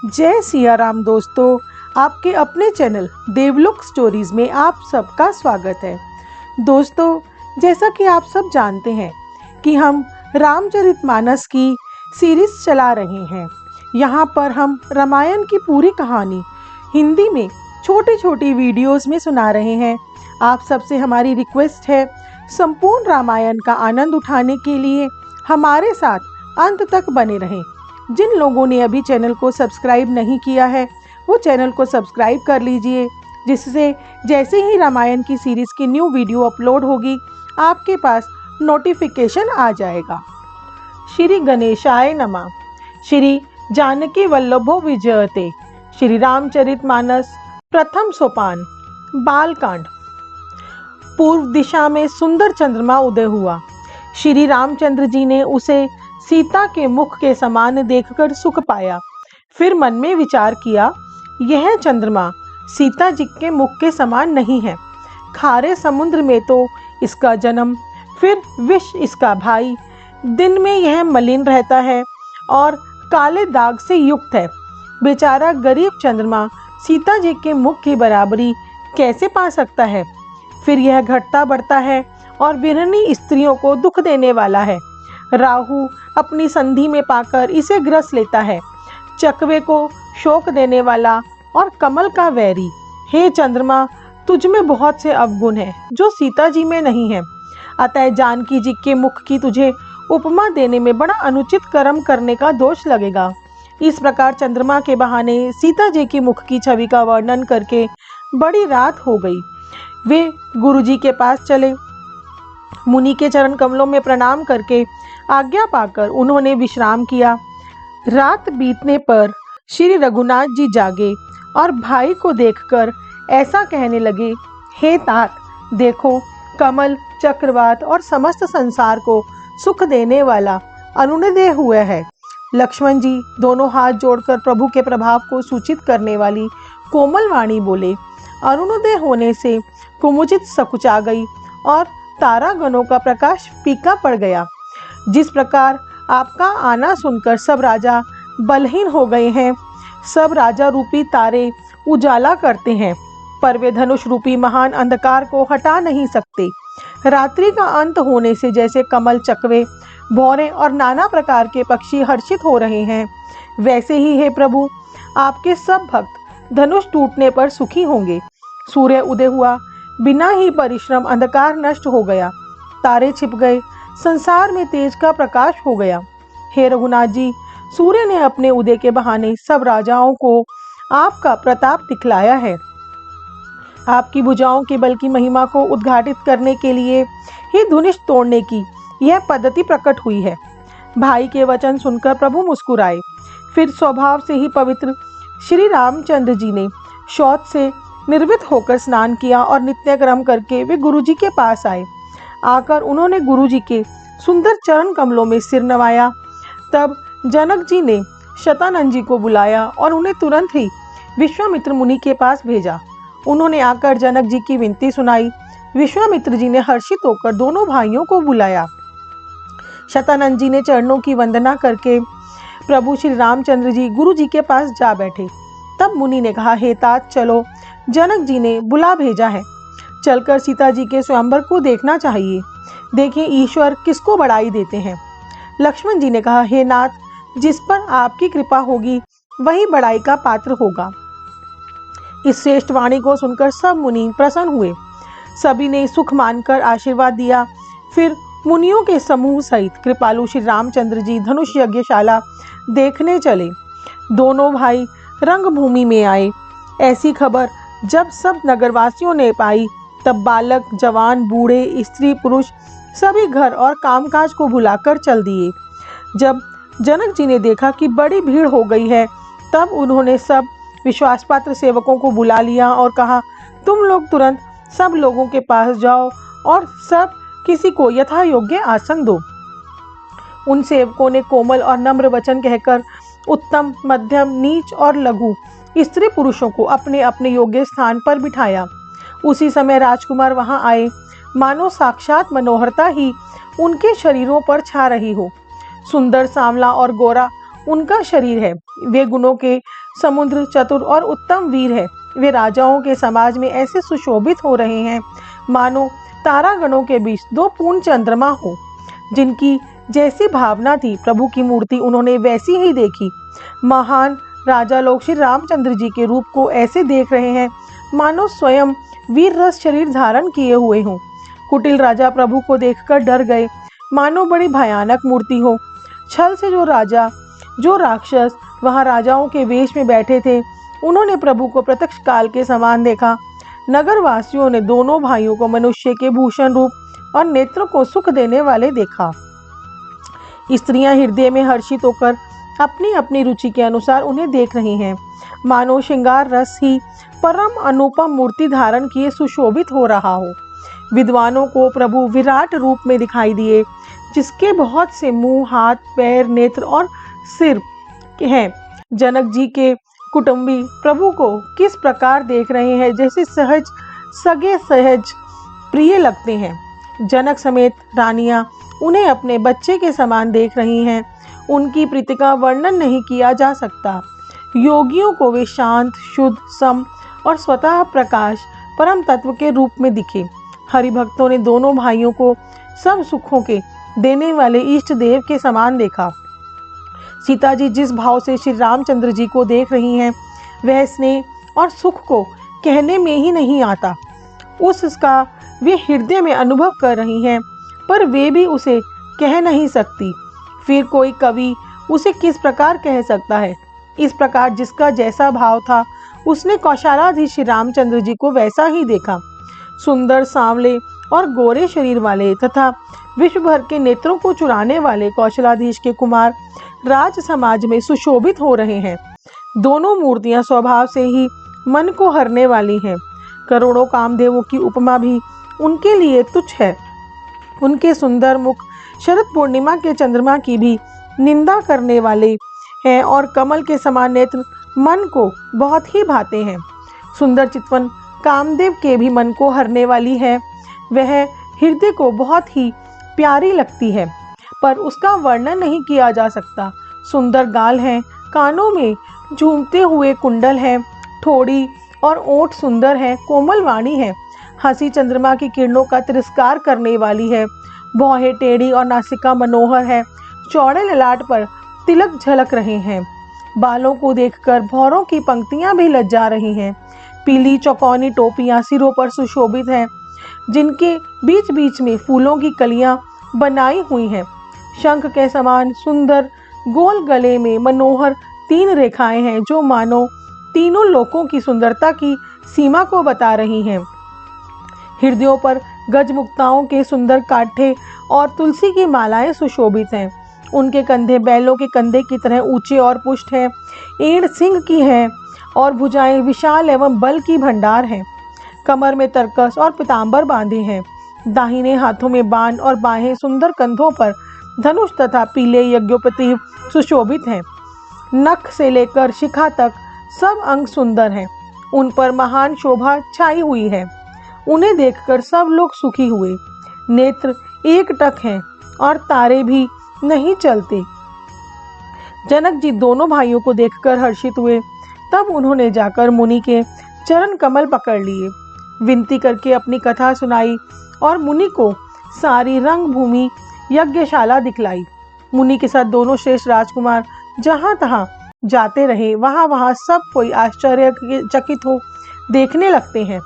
जय सिया राम दोस्तों, आपके अपने चैनल देवलोक स्टोरीज में आप सबका स्वागत है। दोस्तों, जैसा कि आप सब जानते हैं कि हम रामचरितमानस की सीरीज चला रहे हैं। यहाँ पर हम रामायण की पूरी कहानी हिंदी में छोटी छोटी वीडियोस में सुना रहे हैं। आप सबसे हमारी रिक्वेस्ट है, संपूर्ण रामायण का आनंद उठाने के लिए हमारे साथ अंत तक बने रहें। जिन लोगों ने अभी चैनल को सब्सक्राइब नहीं किया है वो चैनल को सब्सक्राइब कर लीजिए, जिससे जैसे ही रामायण की सीरीज की न्यू वीडियो अपलोड होगी आपके पास नोटिफिकेशन आ जाएगा। श्री गणेशाय नमः। श्री जानकी वल्लभो विजयते। श्री रामचरितमानस प्रथम सोपान। बालकांड। पूर्व दिशा में सुंदर चंद्रमा उदय हुआ। श्री रामचंद्र जी ने उसे सीता के मुख के समान देखकर सुख पाया। फिर मन में विचार किया, यह चंद्रमा सीता जी के मुख के समान नहीं है। खारे समुद्र में तो इसका जन्म, फिर विष इसका भाई। दिन में यह मलिन रहता है और काले दाग से युक्त है। बेचारा गरीब चंद्रमा सीता जी के मुख की बराबरी कैसे पा सकता है। फिर यह घटता बढ़ता है और विरहणी स्त्रियों को दुख देने वाला है। राहु अपनी संधि में पाकर इसे ग्रस लेता है। चकवे को शोक देने वाला और कमल का वैरी। हे चंद्रमा, तुझ में बहुत से अवगुण हैं जो सीता जी में नहीं है। अतः जानकी जी के मुख की तुझे उपमा देने में बड़ा अनुचित कर्म करने का दोष लगेगा। इस प्रकार चंद्रमा के बहाने सीता जी की मुख की छवि का वर्णन करके बड़ी रात हो गई। वे गुरुजी के पास चले। मुनि के चरण कमलों में प्रणाम करके आज्ञा पाकर उन्होंने विश्राम किया। रात बीतने पर श्री रघुनाथ जी जागे और भाई को देखकर ऐसा कहने लगे, हे तात, देखो कमल, चक्रवात और समस्त संसार को सुख देने वाला अरुणोदय हुआ है। लक्ष्मण जी दोनों हाथ जोड़कर प्रभु के प्रभाव को सूचित करने वाली कोमल वाणी बोले। अरुणोदय होने से कुमुचित सकुचा गई और तारागणों का प्रकाश फीका पड़ गया। जिस प्रकार आपका आना सुनकर सब राजा बलहीन हो गए हैं, सब राजा रूपी तारे उजाला करते हैं, पर वे धनुष रूपी महान अंधकार को हटा नहीं सकते। रात्रि का अंत होने से जैसे कमल, चकवे, भौरे और नाना प्रकार के पक्षी हर्षित हो रहे हैं, वैसे ही हे प्रभु, आपके सब भक्त धनुष टूटने पर सुखी होंगे। सूर्य उदय हुआ, बिना ही परिश्रम अंधकार नष्ट हो गया, तारे छिप गए, संसार में तेज का प्रकाश हो गया। हे रघुनाथ जी, सूर्य ने अपने उदय के बहाने सब राजाओं को आपका प्रताप दिखलाया है। आपकी भुजाओं के बल की महिमा को उद्घाटित करने के लिए ही धनुष तोड़ने की यह पद्धति प्रकट हुई है। भाई के वचन सुनकर प्रभु मुस्कुराए। फिर स्वभाव से ही पवित्र श्री रामचंद्र जी ने शौच से निर्वित होकर स्नान किया और नित्य कर्म करके वे गुरुजी के पास आए। आकर उन्होंने गुरुजी के सुंदर चरण कमलों में सिर नवाया। तब जनक जी ने शतानंद जी को बुलाया और उन्हें तुरंत ही विश्वामित्र मुनि के पास भेजा। उन्होंने आकर जनक जी की विनती सुनाई। विश्वामित्र जी ने हर्षित होकर दोनों भाइयों को बुलाया। शतानंद जी ने चरणों की वंदना करके प्रभु श्री रामचंद्र जी गुरु जी के पास जा बैठे। तब मुनि ने कहा, हे तात, चलो, जनक जी ने बुला भेजा है, चलकर सीता जी के स्वयंवर को देखना चाहिए। देखें ईश्वर किसको बड़ाई देते हैं। लक्ष्मण जी ने कहा, हे नाथ, जिस पर आपकी कृपा होगी वही बड़ाई का पात्र होगा। इस श्रेष्ठ वाणी को सुनकर सब मुनि प्रसन्न हुए। सभी ने सुख मानकर आशीर्वाद दिया। फिर मुनियों के समूह सहित कृपालु श्री रामचंद्र जी धनुष यज्ञशाला देखने चले। दोनों भाई रंगभूमि में आए। ऐसी खबर जब सब नगरवासियों ने पाई, तब बालक, जवान, बूढ़े, स्त्री, पुरुष सभी घर और कामकाज को भुलाकर चल दिए। जब जनक जी ने देखा कि बड़ी भीड़ हो गई है, तब उन्होंने सब विश्वासपात्र सेवकों को बुला लिया और कहा, तुम लोग तुरंत सब लोगों के पास जाओ और सब किसी को यथा योग्य आसन दो। उन सेवकों ने कोमल और नम्र वचन कहकर उत्तम, मध्यम, नीच और लघु स्त्री पुरुषों को अपने अपने योग्य स्थान पर बिठाया। उसी समय राजकुमार वहां आए, मानो साक्षात मनोहरता ही उनके शरीरों पर छा रही हो। सुंदर, सांवला और गोरा उनका शरीर है। वे गुणों के समुद्र, चतुर और उत्तम वीर है। वे राजाओं के समाज में ऐसे सुशोभित हो रहे हैं मानो तारागणों के बीच दो पूर्ण चंद्रमा हो। जिनकी जैसी भावना थी प्रभु की मूर्ति उन्होंने वैसी ही देखी। महान राजा लोग श्री रामचंद्र जी के रूप को ऐसे देख रहे हैं मानो स्वयं वीर रस शरीर धारण किए हुए हों। कुटिल राजा प्रभु को देखकर डर गए, मानो बड़ी भयानक मूर्ति हो। छल से जो राक्षस वहां राजाओं के वेश में बैठे थे, उन्होंने प्रभु को प्रत्यक्ष काल के समान देखा। नगर वासियों ने दोनों भाइयों को मनुष्य के भूषण रूप और नेत्रों को सुख देने वाले देखा। स्त्रियां हृदय में हर्षित होकर अपनी अपनी रुचि के अनुसार उन्हें देख रही हैं, मानो श्रृंगार रस ही परम अनुपम मूर्ति धारण किए सुशोभित हो रहा हो। विद्वानों को प्रभु विराट रूप में दिखाई दिए, जिसके बहुत से मुंह, हाथ, पैर, नेत्र और सिर हैं। जनक जी के कुटुंबी प्रभु को किस प्रकार देख रहे हैं, जैसे सहज प्रिय लगते हैं। जनक समेत रानियां उन्हें अपने बच्चे के समान देख रही हैं। उनकी प्रीति का वर्णन नहीं किया जा सकता। योगियों को वे शांत, शुद्ध, सम और स्वतः प्रकाश परम तत्व के रूप में दिखे। हरिभक्तों ने दोनों भाइयों को सब सुखों के देने वाले इष्ट देव के समान देखा। सीता जी जिस भाव से श्री रामचंद्र जी को देख रही हैं, वह स्नेह और सुख को कहने में ही नहीं आता। उसका वे हृदय में अनुभव कर रही हैं, पर वे भी उसे कह नहीं सकती। फिर कोई कवि उसे किस प्रकार कह सकता है। इस प्रकार जिसका जैसा भाव था, उसने कौशलाधीश श्री रामचंद्र जी को वैसा ही देखा। सुंदर, सांवले और गोरे शरीर वाले तथा विश्व भर के नेत्रों को चुराने वाले कौशलाधीश के कुमार राज समाज में सुशोभित हो रहे हैं। दोनों मूर्तियां स्वभाव से ही मन को हरने वाली हैं। करोड़ों कामदेवों की उपमा भी उनके लिए तुच्छ है। उनके सुंदर मुख शरद पूर्णिमा के चंद्रमा की भी निंदा करने वाले हैं और कमल के समान नेत्र मन को बहुत ही भाते हैं। सुंदर चितवन कामदेव के भी मन को हरने वाली है। वह हृदय को बहुत ही प्यारी लगती है, पर उसका वर्णन नहीं किया जा सकता। सुंदर गाल हैं, कानों में झूमते हुए कुंडल हैं, ठोड़ी और ओठ सुंदर हैं, कोमल वाणी है, हंसी चंद्रमा की किरणों का तिरस्कार करने वाली है, भौहें टेढ़ी और नासिका मनोहर है, चौड़े ललाट पर तिलक झलक रहे हैं। बालों को देखकर भौरों की पंक्तियां भी लज्जा रही हैं। पीली चौकोनी टोपियां सिरों पर सुशोभित हैं, जिनके बीच बीच में फूलों की कलियां बनाई हुई हैं। शंख के समान सुंदर गोल गले में मनोहर 3 रेखाएं हैं, जो मानो तीनों लोकों की सुंदरता की सीमा को बता रही हैं। हृदयों पर गजमुक्ताओं के सुंदर कांठे और तुलसी की मालाएं सुशोभित हैं। उनके कंधे बैलों के कंधे की तरह ऊंचे और पुष्ट हैं। एड़ सिंह की हैं और भुजाएं विशाल एवं बल की भंडार हैं। कमर में तरकस और पीतांबर बांधे हैं। दाहिने हाथों में बाण और बाहें सुंदर कंधों पर धनुष तथा पीले यज्ञोपति सुशोभित हैं। नख से लेकर शिखा तक सब अंग सुंदर हैं। उन पर महान शोभा छाई हुई है। उन्हें देखकर सब लोग सुखी हुए। नेत्र एक टक हैं और तारे भी नहीं चलते। जनक जी दोनों भाइयों को देखकर हर्षित हुए। तब उन्होंने जाकर मुनि के चरण कमल पकड़ लिए, विनती करके अपनी कथा सुनाई और मुनि को सारी रंग भूमि यज्ञशाला दिखलाई। मुनि के साथ दोनों श्रेष्ठ राजकुमार जहां तहां जाते रहे, वहां वहां सब कोई आश्चर्यचकित हो देखने लगते हैं।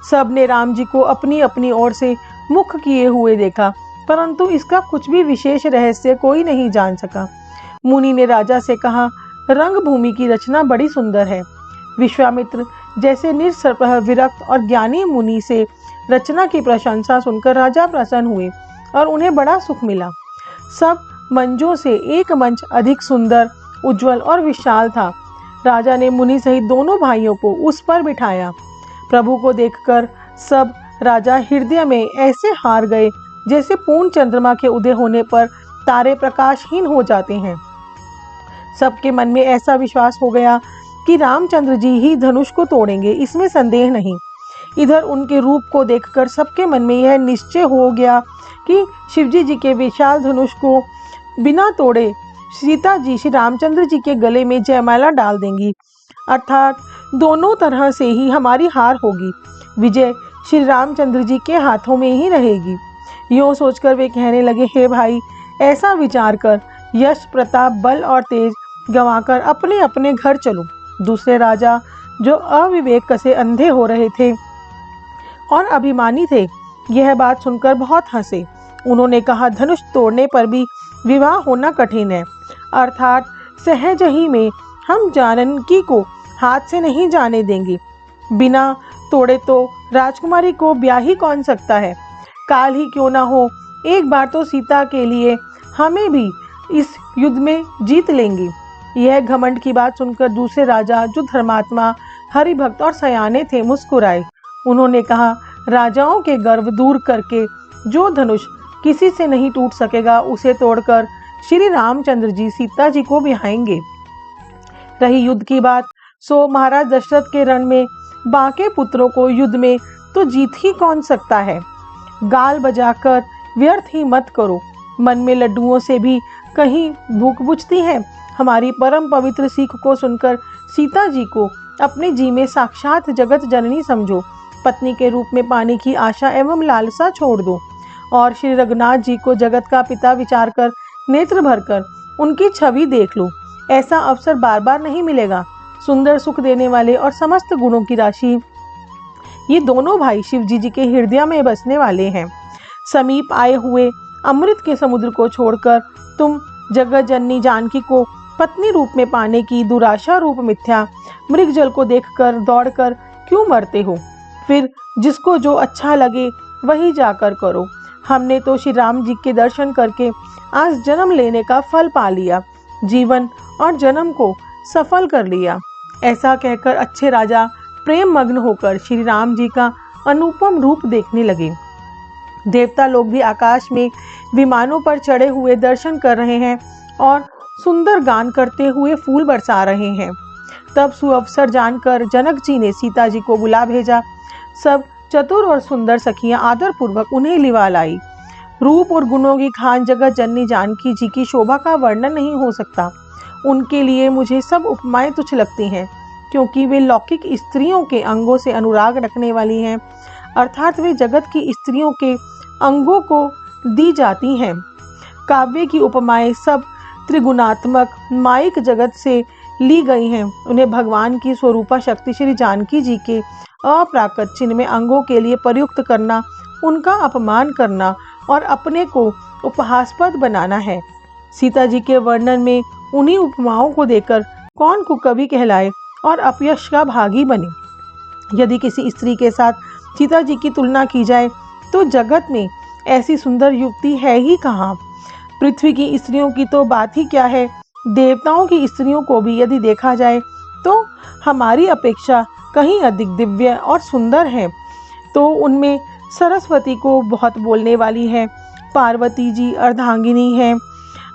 सब ने राम जी को अपनी अपनी ओर से मुख किए हुए देखा, परंतु इसका कुछ भी विशेष रहस्य कोई नहीं जान सका। मुनि ने राजा से कहा, रंग भूमि की रचना बड़ी सुंदर है। विश्वामित्र जैसे निरसपह विरक्त और ज्ञानी मुनि से रचना की प्रशंसा सुनकर राजा प्रसन्न हुए और उन्हें बड़ा सुख मिला। सब मंचों से एक मंच अधिक सुंदर, उज्जवल और विशाल था। राजा ने मुनि सहित दोनों भाइयों को उस पर बिठाया। प्रभु को देखकर सब राजा हृदय में ऐसे हार गए, जैसे पूर्ण चंद्रमा के उदय होने पर तारे प्रकाशहीन हो जाते हैं। सबके मन में ऐसा विश्वास हो गया कि रामचंद्र जी ही धनुष को तोड़ेंगे, इसमें संदेह नहीं। इधर उनके रूप को देखकर सबके मन में यह निश्चय हो गया कि शिवजी जी के विशाल धनुष को बिना तोड़े सीता जी श्री रामचंद्र जी के गले में जयमाला डाल देंगी, अर्थात दोनों तरह से ही हमारी हार होगी। विजय श्री रामचंद्र जी के हाथों में ही रहेगी। यूँ सोचकर वे कहने लगे, हे भाई, ऐसा विचार कर यश, प्रताप, बल और तेज गंवाकर अपने अपने घर चलो। दूसरे राजा जो अविवेक से अंधे हो रहे थे और अभिमानी थे, यह बात सुनकर बहुत हंसे। उन्होंने कहा, धनुष तोड़ने पर भी विवाह होना कठिन है, अर्थात सहज ही में हम जानकी को हाथ से नहीं जाने देंगे। बिना तोड़े तो राजकुमारी को ब्याह ही कौन सकता है। काल ही क्यों ना हो, एक बार तो सीता के लिए हमें भी इस युद्ध में जीत लेंगे। यह घमंड की बात सुनकर दूसरे राजा, जो धर्मात्मा, हरिभक्त और सयाने थे, मुस्कुराए। उन्होंने कहा, राजाओं के गर्व दूर करके जो धनुष किसी से नहीं टूट सकेगा, उसे तोड़कर श्री रामचंद्र जी सीता जी को ब्याहेंगे। रही युद्ध की बात, सो महाराज दशरथ के रण में बाके पुत्रों को युद्ध में तो जीत ही कौन सकता है। गाल बजाकर व्यर्थ ही मत करो। मन में लड्डुओं से भी कहीं भूख बुझती है। हमारी परम पवित्र सीख को सुनकर सीता जी को अपने जी में साक्षात जगत जननी समझो। पत्नी के रूप में पाने की आशा एवं लालसा छोड़ दो और श्री रघुनाथ जी को जगत का पिता विचार कर नेत्र भरकर उनकी छवि देख लो। ऐसा अवसर बार बार नहीं मिलेगा। सुंदर, सुख देने वाले और समस्त गुणों की राशि ये दोनों भाई शिव जी के हृदय में बसने वाले हैं। समीप आए हुए अमृत के समुद्र को छोड़कर तुम जगत जननी जानकी को पत्नी रूप में पाने की दुराशा रूप मिथ्या मृग जल को देखकर दौड़कर क्यों मरते हो। फिर जिसको जो अच्छा लगे वही जाकर करो। हमने तो श्री राम जी के दर्शन करके आज जन्म लेने का फल पा लिया, जीवन और जन्म को सफल कर लिया। ऐसा कहकर अच्छे राजा प्रेम मग्न होकर श्री राम जी का अनुपम रूप देखने लगे। देवता लोग भी आकाश में विमानों पर चढ़े हुए दर्शन कर रहे हैं और सुंदर गान करते हुए फूल बरसा रहे हैं। तब सुअवसर जानकर जनक जी ने सीता जी को बुला भेजा। सब चतुर और सुंदर सखियां आदर पूर्वक उन्हें लिवा लाई। रूप और गुणों की खान जगत जननी जानकी जी की शोभा का वर्णन नहीं हो सकता। उनके लिए मुझे सब उपमाएं तुच्छ लगती हैं, क्योंकि वे लौकिक स्त्रियों के अंगों से अनुराग रखने वाली हैं, अर्थात वे जगत की स्त्रियों के अंगों को दी जाती हैं। काव्य की उपमाएं सब त्रिगुणात्मक माइक जगत से ली गई हैं। उन्हें भगवान की स्वरूपा शक्ति श्री जानकी जी के अप्राकृत चिन्ह में अंगों के लिए प्रयुक्त करना, उनका अपमान करना और अपने को उपहासास्पद बनाना है। सीता जी के वर्णन में उन्हीं उपमाओं को देखकर कौन कुकवि कहलाए और अपयश का भागी बने। यदि किसी स्त्री के साथ सीता जी की तुलना की जाए तो जगत में ऐसी सुंदर युवती है ही कहाँ। पृथ्वी की स्त्रियों की तो बात ही क्या है, देवताओं की स्त्रियों को भी यदि देखा जाए तो हमारी अपेक्षा कहीं अधिक दिव्य और सुंदर है। तो उनमें सरस्वती को बहुत बोलने वाली है। पार्वती जी अर्धांगिनी है,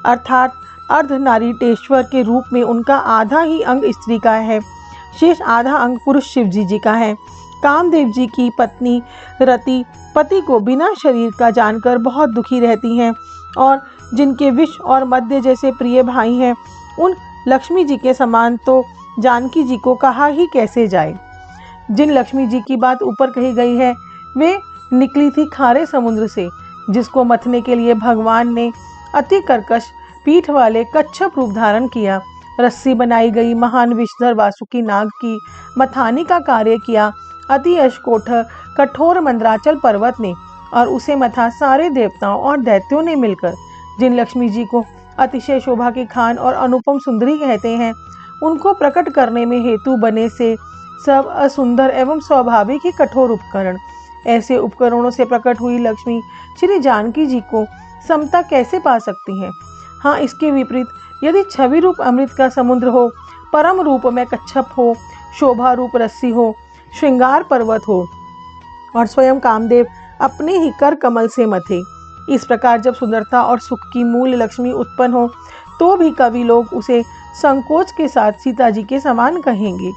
अर्थात अर्धनारीश्वर के रूप में उनका आधा ही अंग स्त्री का है, शेष आधा अंग पुरुष शिव जी का है। कामदेव जी की पत्नी रति पति को बिना शरीर का जानकर बहुत दुखी रहती हैं और जिनके विष और मध्य जैसे प्रिय भाई हैं, उन लक्ष्मी जी के समान तो जानकी जी को कहा ही कैसे जाए। जिन लक्ष्मी जी की बात ऊपर कही गई है वे निकली थी खारे समुद्र से, जिसको मथने के लिए भगवान ने अति कर्कश पीठ वाले कच्छप रूप धारण किया। रस्सी बनाई गई महान विषधर वासुकी नाग की मथानी का कार्य किया अति अशकोठ कठोर मंदराचल पर्वत ने, और उसे मथा सारे देवताओं और दैत्यों ने मिलकर। जिन लक्ष्मी जी को अतिशय शोभा की खान और अनुपम सुंदरी कहते हैं, उनको प्रकट करने में हेतु बने से सब असुंदर एवं स्वाभाविक ही कठोर उपकरण। ऐसे उपकरणों से प्रकट हुई लक्ष्मी श्री जानकी जी को समता कैसे पा सकती हैं। हाँ, इसके विपरीत यदि छवि रूप अमृत का समुद्र हो, परम रूप में कच्छप हो, शोभा रूप रस्सी हो, श्रृंगार पर्वत हो और स्वयं कामदेव अपने ही कर कमल से मथे, इस प्रकार जब सुंदरता और सुख की मूल लक्ष्मी उत्पन्न हो तो भी कवि लोग उसे संकोच के साथ सीता जी के समान कहेंगे।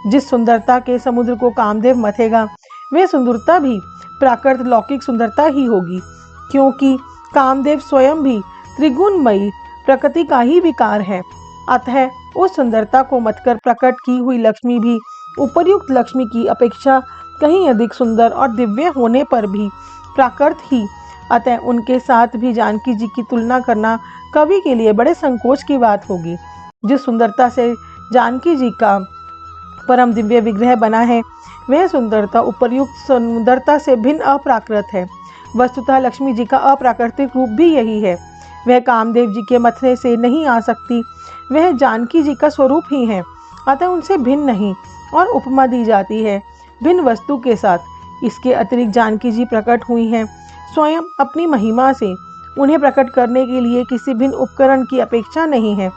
जिस सुंदरता के समुद्र को कामदेव मथेगा वे सुंदरता भी प्राकृत लौकिक सुंदरता ही होगी, क्योंकि कामदेव स्वयं भी त्रिगुणमयी प्रकृति का ही विकार है। अतः उस सुंदरता को मतकर प्रकट की हुई लक्ष्मी भी उपर्युक्त लक्ष्मी की अपेक्षा कहीं अधिक सुंदर और दिव्य होने पर भी प्राकृत ही। अतः उनके साथ भी जानकी जी की तुलना करना कवि के लिए बड़े संकोच की बात होगी। जिस सुंदरता से जानकी जी का परम दिव्य विग्रह बना है, वह सुंदरता उपर्युक्त सुंदरता से भिन्न अप्राकृत है। वस्तुतः लक्ष्मी जी का अप्राकृतिक रूप भी यही है। वह कामदेव जी के मथने से नहीं आ सकती, वह जानकी जी का स्वरूप ही है। अतः उनसे भिन्न नहीं और उपमा दी जाती है भिन्न वस्तु के साथ। इसके अतिरिक्त जानकी जी प्रकट हुई हैं स्वयं अपनी महिमा से। उन्हें प्रकट करने के लिए किसी भिन्न उपकरण की अपेक्षा नहीं है,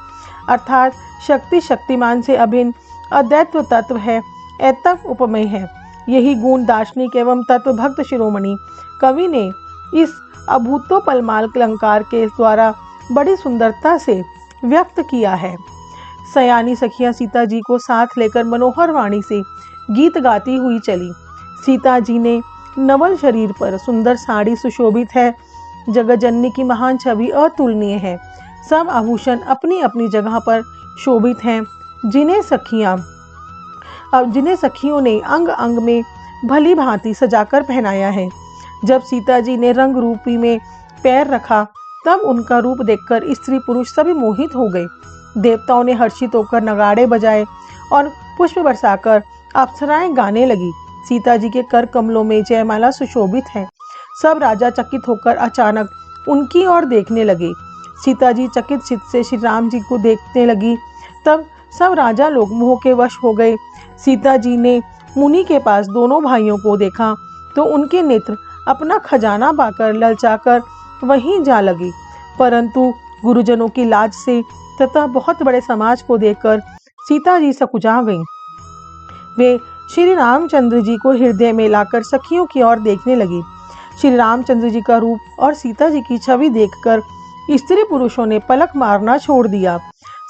अर्थात शक्ति शक्तिमान से अभिन्न अद्वैत तत्व है, एतव उपमेय है। यही गुण दार्शनिक एवं तत्व भक्त शिरोमणि कवि ने इस अभूतोपलमाल अलंकार के द्वारा बड़ी सुंदरता से व्यक्त किया है। सयानी सखियां सीता जी को साथ लेकर मनोहर वाणी से गीत गाती हुई चली। सीता जी ने नवल शरीर पर सुंदर साड़ी सुशोभित है। जगत जननी की महान छवि अतुलनीय है। सब आभूषण अपनी अपनी जगह पर शोभित हैं, जिन्हें सखियों ने अंग अंग में भली भांति सजाकर पहनाया है। जब सीता जी ने रंग रूपी में पैर रखा, तब उनका रूप देखकर स्त्री पुरुष सभी मोहित हो गए। देवताओं ने हर्षित होकर नगाड़े बजाए और पुष्प बरसाकर अप्सराएं गाने लगी। सीता जी के कर कमलों में जयमाला सुशोभित है। सब राजा चकित होकर अचानक उनकी ओर देखने लगे। सीता जी चकित चित्त से श्री राम जी को देखने लगी। तब सब राजा लोग मोह के वश हो गए। सीता जी ने मुनि के पास दोनों भाइयों को देखा तो उनके नेत्र अपना खजाना पाकर ललचाकर वहीं जा लगे, परंतु गुरुजनों की लाज से तथा बहुत बड़े समाज को देखकर सीता जी सकुचा गईं। वे श्री रामचंद्र जी को हृदय में लाकर सखियों की ओर देखने लगी। श्री रामचंद्र जी का रूप और सीता जी की छवि देखकर स्त्री पुरुषों ने पलक मारना छोड़ दिया।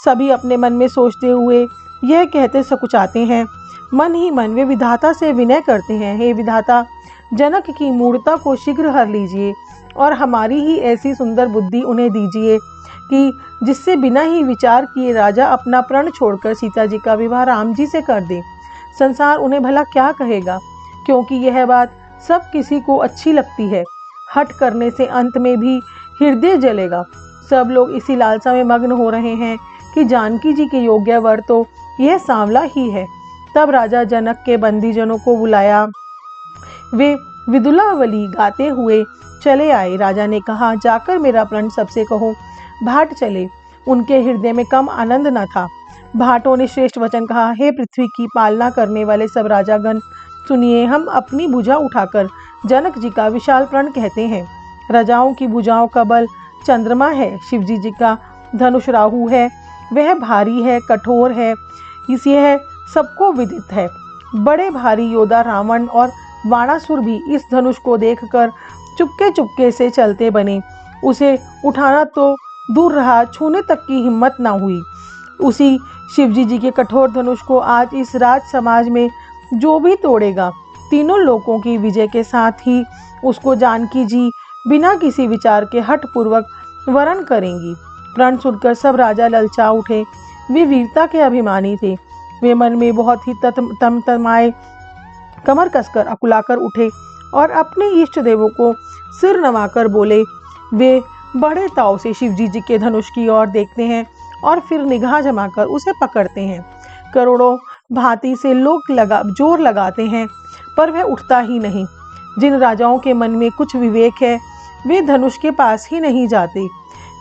सभी अपने मन में सोचते हुए यह कहते सकुचाते हैं, मन ही मन वे विधाता से विनय करते हैं, हे विधाता, जनक की मूर्ता को शीघ्र हर लीजिए और हमारी ही ऐसी सुंदर बुद्धि उन्हें दीजिए कि जिससे बिना ही विचार किए राजा अपना प्रण छोड़कर सीता जी का विवाह राम जी से कर दे। संसार उन्हें भला क्या कहेगा, क्योंकि यह बात सब किसी को अच्छी लगती है। हट करने से अंत में भी हृदय जलेगा। सब लोग इसी लालसा में मग्न हो रहे हैं कि जानकी जी के योग्य वर तो यह सांवला ही है। तब राजा जनक के बंदीजनों को बुलाया। वे विदुलावली गाते हुए चले आए। राजा ने कहा, जाकर मेरा प्रण सबसे कहो, भाट चले। उनके हृदय में कम आनंद न था। भाटों ने श्रेष्ठ वचन कहा, हे पृथ्वी की पालना करने वाले सब राजागण, सुनिए, हम अपनी भुजा उठाकर जनक जी का विशाल प्रण कहते हैं। राजाओं की भुजाओं का बल चंद्रमा है, शिवजी जी का धनुष राहु है, वह भारी है, कठोर है, यह सबको विदित है। बड़े भारी योद्धा रावण और बाणासुर भी इस धनुष को देखकर चुपके चुपके से चलते बने। उसे उठाना तो दूर रहा, छूने तक की हिम्मत ना हुई। उसी शिवजी जी के कठोर धनुष को आज इस राज समाज में जो भी तोड़ेगा, तीनों लोकों की विजय के साथ ही उसको जानकी जी बिना किसी विचार के हठ पूर्वक वरण करेंगी। प्रण सुनकर सब राजा ललचा उठे। वे वीरता के अभिमानी थे। वे मन में बहुत ही तमतमाए कमर कसकर अकुलाकर उठे और अपने इष्ट देवों को सिर नवाकर बोले। वे बड़े ताव से शिवजी जी के धनुष की ओर देखते हैं और फिर निगाह जमाकर उसे पकड़ते हैं। करोड़ों भांति से लोग जोर लगाते हैं, पर वह उठता ही नहीं। जिन राजाओं के मन में कुछ विवेक है, वे धनुष के पास ही नहीं जाते।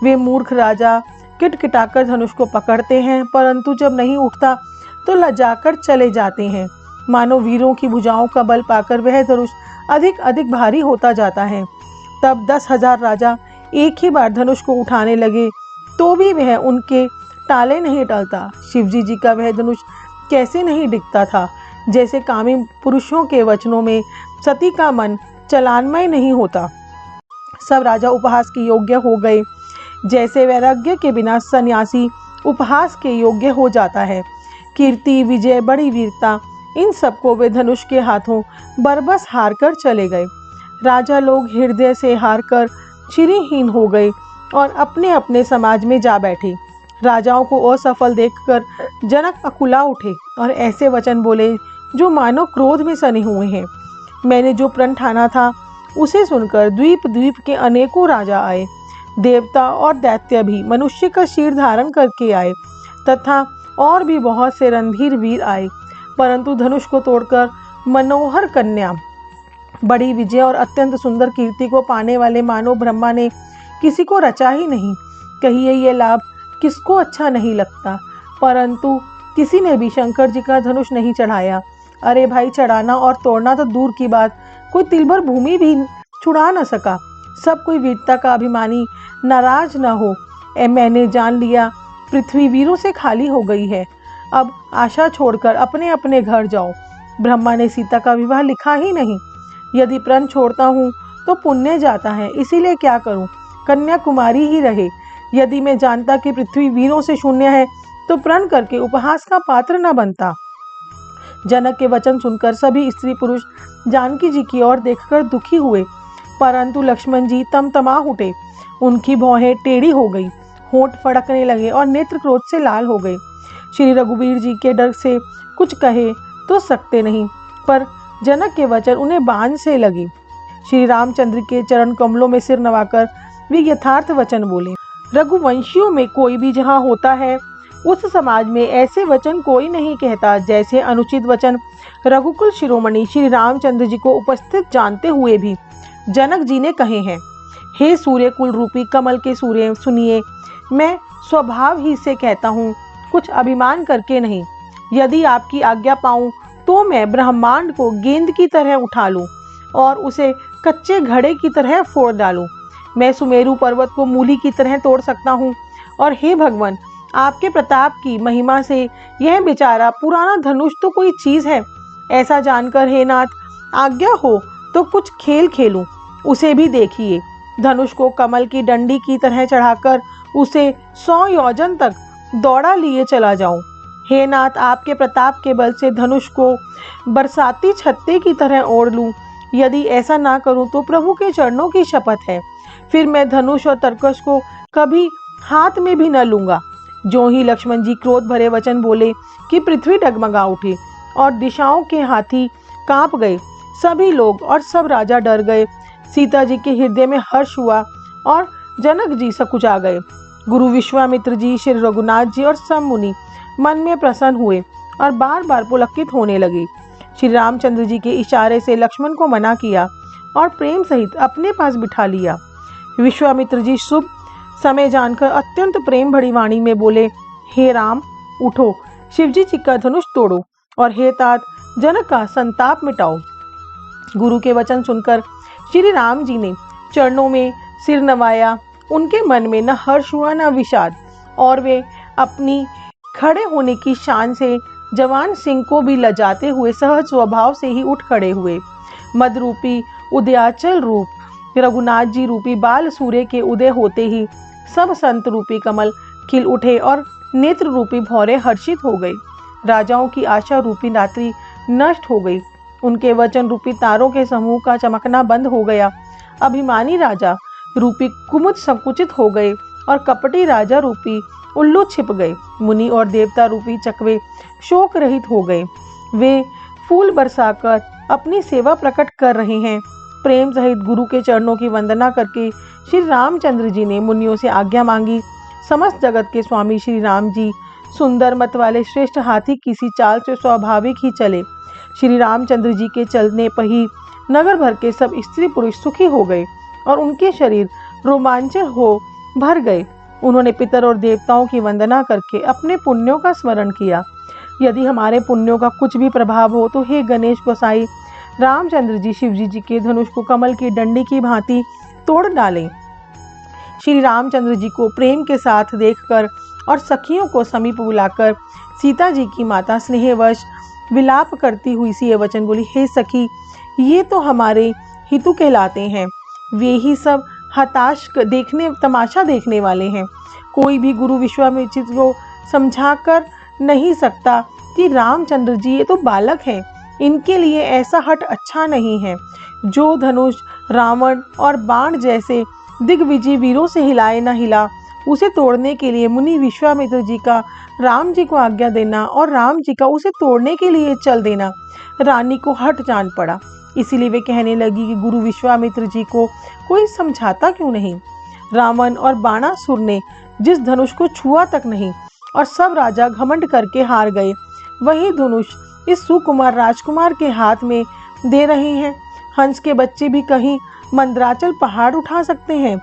वे मूर्ख राजा किटकिटाकर धनुष को पकड़ते हैं, परंतु जब नहीं उठता तो लजाकर चले जाते हैं। मानो वीरों की भुजाओं का बल पाकर वह धनुष अधिक अधिक भारी होता जाता है। तब 10,000 राजा एक ही बार धनुष को उठाने लगे, तो भी वह उनके ताले नहीं टलता। शिवजी जी का वह धनुष कैसे नहीं दिखता था, जैसे कामी पुरुषों के वचनों में सती का मन चलानमय नहीं होता। सब राजा उपहास के योग्य हो गए, जैसे वैराग्य के बिना सन्यासी उपहास के योग्य हो जाता है। कीर्ति, विजय, बड़ी वीरता, इन सबको वे धनुष के हाथों बरबस हार कर चले गए। राजा लोग हृदय से हार कर चिरहीन हो गए। और अपने अपने समाज में जा बैठे। राजाओं को असफल देखकर जनक अकुला उठे और ऐसे वचन बोले जो मानो क्रोध में सने हुए हैं। मैंने जो प्रण ठाना था उसे सुनकर द्वीप द्वीप के अनेकों राजा आए। देवता और दैत्य भी मनुष्य का शीर धारण करके आए तथा और भी बहुत से रणधीर वीर आए, परंतु धनुष को तोड़कर मनोहर कन्या, बड़ी विजय और अत्यंत सुंदर कीर्ति को पाने वाले मानव ब्रह्मा ने किसी को रचा ही नहीं। कहिए ये लाभ किसको अच्छा नहीं लगता, परंतु किसी ने भी शंकर जी का धनुष नहीं चढ़ाया। अरे भाई, चढ़ाना और तोड़ना तो दूर की बात, कोई तिलभर भूमि भी छुड़ा न सका। सब कोई वीरता का अभिमानी नाराज न हो। मैंने जान लिया पृथ्वी वीरों से खाली हो गई है। अब आशा छोड़कर अपने अपने घर जाओ। ब्रह्मा ने सीता का विवाह लिखा ही नहीं। यदि प्रण छोड़ता हूँ तो पुण्य जाता है, इसीलिए क्या करूँ, कन्याकुमारी ही रहे। यदि मैं जानता कि पृथ्वी वीरों से शून्य है तो प्रण करके उपहास का पात्र न बनता। जनक के वचन सुनकर सभी स्त्री पुरुष जानकी जी की ओर देखकर दुखी हुए, परंतु लक्ष्मण जी तमतमा उठे। उनकी भौहें टेढ़ी हो गई, होंठ फड़कने लगे और नेत्र क्रोध से लाल हो गए। श्री रघुवीर जी के डर से कुछ कहे तो सकते नहीं, पर जनक के वचन उन्हें बांझ से लगे। श्री रामचंद्र के चरण कमलों में सिर नवाकर वे यथार्थ वचन बोले। रघुवंशियों में कोई भी जहाँ होता है उस समाज में ऐसे वचन कोई नहीं कहता जैसे अनुचित वचन रघुकुल शिरोमणि श्री रामचंद्र जी को उपस्थित जानते हुए भी जनक जी ने कहे हैं। हे सूर्य कुल रूपी कमल के सूर्य, सुनिए, मैं स्वभाव ही से कहता हूँ, कुछ अभिमान करके नहीं। यदि आपकी आज्ञा पाऊँ तो मैं ब्रह्मांड को गेंद की तरह उठा लूँ और उसे कच्चे घड़े की तरह फोड़ डालूं। मैं सुमेरु पर्वत को मूली की तरह तोड़ सकता हूँ। और हे भगवान, आपके प्रताप की महिमा से यह बेचारा पुराना धनुष तो कोई चीज है। ऐसा जानकर हे नाथ, आज्ञा हो तो कुछ खेल खेलूं, उसे भी देखिए। धनुष को कमल की डंडी की तरह चढ़ाकर उसे 100 योजन तक दौड़ा लिए चला जाऊं। हे नाथ, आपके प्रताप के बल से धनुष को बरसाती छत्ते की तरह ओढ़ लूं। यदि ऐसा ना करूं तो प्रभु के चरणों की शपथ है, फिर मैं धनुष और तरकश को कभी हाथ में भी न लूंगा। जो ही लक्ष्मण जी क्रोध भरे वचन बोले कि पृथ्वी डगमगा उठी और दिशाओं के हाथी कांप गए। सभी लोग और सब राजा डर गए। सीता जी के हृदय में हर्ष हुआ और जनक जी सकुचा गए। गुरु विश्वामित्र जी, श्री रघुनाथ जी और सब मुनि मन में प्रसन्न हुए और बार बार पुलकित होने लगे। श्री रामचंद्र जी के इशारे से लक्ष्मण को मना किया और प्रेम सहित अपने पास बिठा लिया। विश्वामित्र जी शुभ समय जानकर अत्यंत प्रेम भरी वाणी में बोले, हे राम, उठो, शिवजी जी का धनुष तोड़ो और हे तात, जनक का संताप मिटाओ। गुरु के वचन सुनकर श्री राम जी ने चरणों में सिर नवाया। उनके मन में न हर्ष हुआ न विषाद, और वे अपनी खड़े होने की शान से जवान सिंह को भी लजाते हुए सहज स्वभाव से ही उठ खड़े हुए। मद रूपी उदयाचल रूप रघुनाथ जी रूपी बाल सूर्य के उदय होते ही सब संत रूपी कमल खिल उठे और नेत्र रूपी भौरे हर्षित हो गए। राजाओं की आशा रूपी रात्रि नष्ट हो गई। उनके वचन रूपी तारों के समूह का चमकना बंद हो गया। अभिमानी राजा रूपी कुमुद संकुचित हो गए और कपटी राजा रूपी उल्लू छिप गए। मुनि और देवता रूपी चकवे शोक रहित हो गए। वे फूल बरसाकर अपनी सेवा प्रकट कर रहे हैं। प्रेम सहित गुरु के चरणों की वंदना करके श्री रामचंद्र जी ने मुनियों से आज्ञा मांगी। समस्त जगत के स्वामी श्री राम जी सुंदर मत वाले श्रेष्ठ हाथी किसी चाल से स्वाभाविक ही चले। श्री रामचंद्र जी के चलने पर ही नगर भर के सब स्त्री पुरुष सुखी हो गए और उनके शरीर रोमांचन हो भर गए। उन्होंने पितर और देवताओं की वंदना करके अपने पुण्यों का स्मरण किया। यदि हमारे पुण्यों का कुछ भी प्रभाव हो तो हे गणेश गोसाई, रामचंद्र जी शिवजी जी के धनुष को कमल की डंडी की भांति तोड़ डालें। श्री रामचंद्र जी को प्रेम के साथ देखकर और सखियों को समीप बुलाकर सीता जी की माता स्नेहवश विलाप करती हुई सी ये वचन बोली, हे सखी, ये तो हमारे हितु कहलाते हैं। वे ही सब हताश तमाशा देखने वाले हैं। कोई भी गुरु विश्वामित्र को समझा कर नहीं सकता कि रामचंद्र जी ये तो बालक हैं, इनके लिए ऐसा हट अच्छा नहीं है। जो धनुष रावण और बाण जैसे दिग्विजय वीरों से हिलाए न हिला, उसे तोड़ने के लिए मुनि विश्वामित्र जी का राम जी को आज्ञा देना और राम जी का उसे तोड़ने के लिए चल देना रानी को हट जान पड़ा। इसीलिए वे कहने लगी कि गुरु विश्वामित्र जी को कोई समझाता क्यों नहीं। रावण और बाणासुर ने जिस धनुष को छुआ तक नहीं और सब राजा घमंड करके हार गए, वही धनुष इस सुकुमार राजकुमार के हाथ में दे रहे हैं। हंस के बच्चे भी कहीं मंदराचल पहाड़ उठा सकते हैं,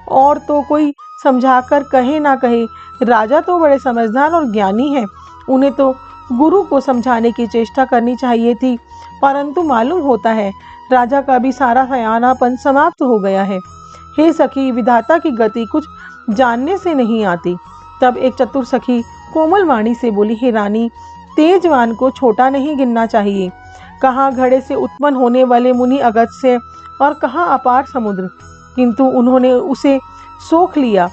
और तो कोई समझाकर कहे ना कहे, राजा तो बड़े समझदार और ज्ञानी हैं, उन्हें तो गुरु को समझाने की चेष्टा करनी चाहिए थी, परंतु मालूम होता है राजा का भी सारा सयानापन समाप्त हो गया है। हे सखी, विधाता की गति कुछ जानने से नहीं आती। तब एक चतुर सखी कोमल वाणी से बोली, हे रानी, तेजवान को छोटा नहीं गिनना चाहिए। कहाँ घड़े से उत्पन्न होने वाले मुनि अगस्त्य और कहाँ अपार समुद्र, किंतु उन्होंने उसे सोख लिया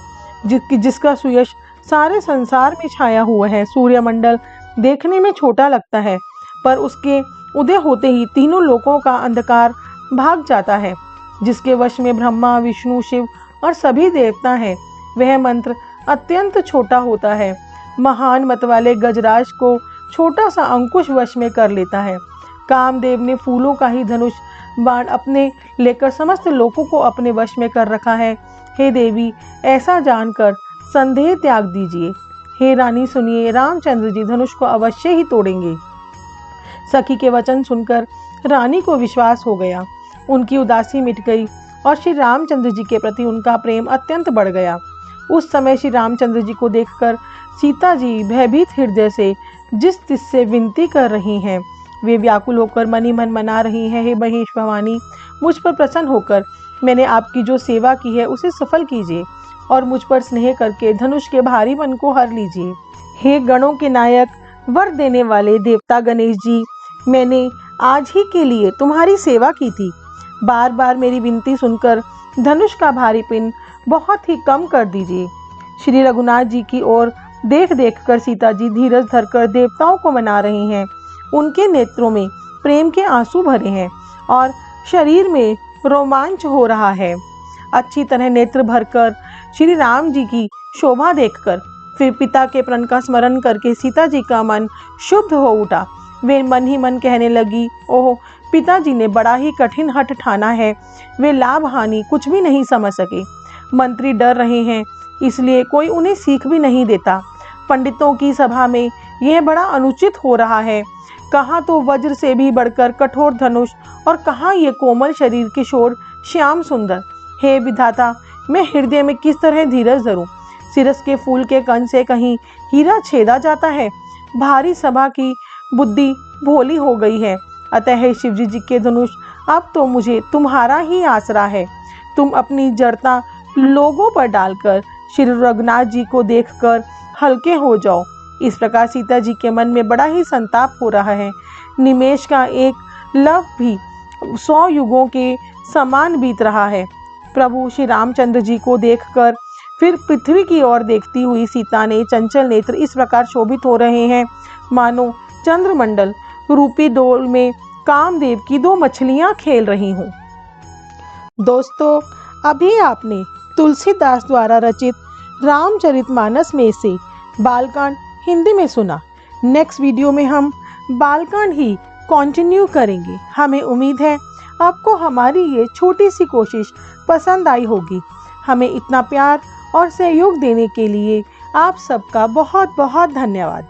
जिसका सुयश सारे संसार में छाया हुआ है। सूर्यमंडल देखने में छोटा लगता है, पर उसके उदय होते ही तीनों लोकों का अंधकार भाग जाता है। जिसके वश में ब्रह्मा, विष्णु, शिव और सभी देवता हैं, वह मंत्र अत्यंत छोटा होता है। महान मत वाले गजराज को छोटा सा अंकुश वश में कर लेता है। कामदेव ने फूलों का ही धनुष बाण अपने लेकर समस्त लोकों को अपने वश में कर रखा है। हे देवी, ऐसा जानकर संदेह त्याग दीजिए। हे रानी सुनिए, रामचंद्र जी धनुष को अवश्य ही तोड़ेंगे। सखी के वचन सुनकर रानी को विश्वास हो गया। उनकी उदासी मिट गई और श्री रामचंद्र जी के प्रति उनका प्रेम अत्यंत बढ़ गया। उस समय श्री रामचंद्र जी को देखकर सीता जी भयभीत हृदय से जिस तिस से विनती कर रही हैं, वे व्याकुल होकर मनी मन मना रही हैं, हे महेश भवानी, मुझ पर प्रसन्न होकर मैंने आपकी जो सेवा की है उसे सफल कीजिए और मुझ पर स्नेह करके धनुष के भारी मन को हर लीजिए। हे गणों के नायक, वर देने वाले देवता गणेश जी, मैंने आज ही के लिए तुम्हारी सेवा की थी। बार बार मेरी विनती सुनकर धनुष का भारीपन बहुत ही कम कर दीजिए। श्री रघुनाथ जी की ओर देख देख कर सीता जी धीरज धरकर देवताओं को मना रही हैं। उनके नेत्रों में प्रेम के आंसू भरे हैं और शरीर में रोमांच हो रहा है। अच्छी तरह नेत्र भरकर श्री राम जी की शोभा देखकर फिर पिता के प्रण का स्मरण करके सीता जी का मन शुद्ध हो उठा। वे मन ही मन कहने लगी, ओह, पिताजी ने बड़ा ही कठिन हठ ठाना है। वे लाभ हानि कुछ भी नहीं समझ सके। मंत्री डर रहे हैं, इसलिए कोई उन्हें सीख भी नहीं देता। पंडितों की सभा में यह बड़ा अनुचित हो रहा है। कहाँ तो वज्र से भी बढ़कर कठोर धनुष और कहाँ ये कोमल शरीर किशोर श्याम सुंदर। हे विधाता, मैं हृदय में किस तरह धीरज धरूं। सिरस के फूल के कण से कहीं हीरा छेदा जाता है। भारी सभा की बुद्धि भोली हो गई है। अतः शिवजी जी के धनुष, अब तो मुझे तुम्हारा ही आसरा है। तुम अपनी जड़ता लोगों पर डालकर श्री रघुनाथ जी को देखकर हल्के हो जाओ। इस प्रकार सीता जी के मन में बड़ा ही संताप हो रहा है। निमेष का एक लव भी 100 युगों के समान बीत रहा है। प्रभु श्री रामचंद्र जी को देखकर फिर पृथ्वी की ओर देखती हुई सीता ने चंचल नेत्र इस प्रकार शोभित हो रहे हैं, मानो चंद्रमंडल रूपी डोल में कामदेव की 2 मछलियां खेल रही हूँ। दोस्तों, अभी आपने तुलसीदास द्वारा रचित रामचरितमानस में से बालकांड हिंदी में सुना। नेक्स्ट वीडियो में हम बालकांड ही कंटिन्यू करेंगे। हमें उम्मीद है आपको हमारी ये छोटी सी कोशिश पसंद आई होगी। हमें इतना प्यार और सहयोग देने के लिए आप सबका बहुत बहुत धन्यवाद।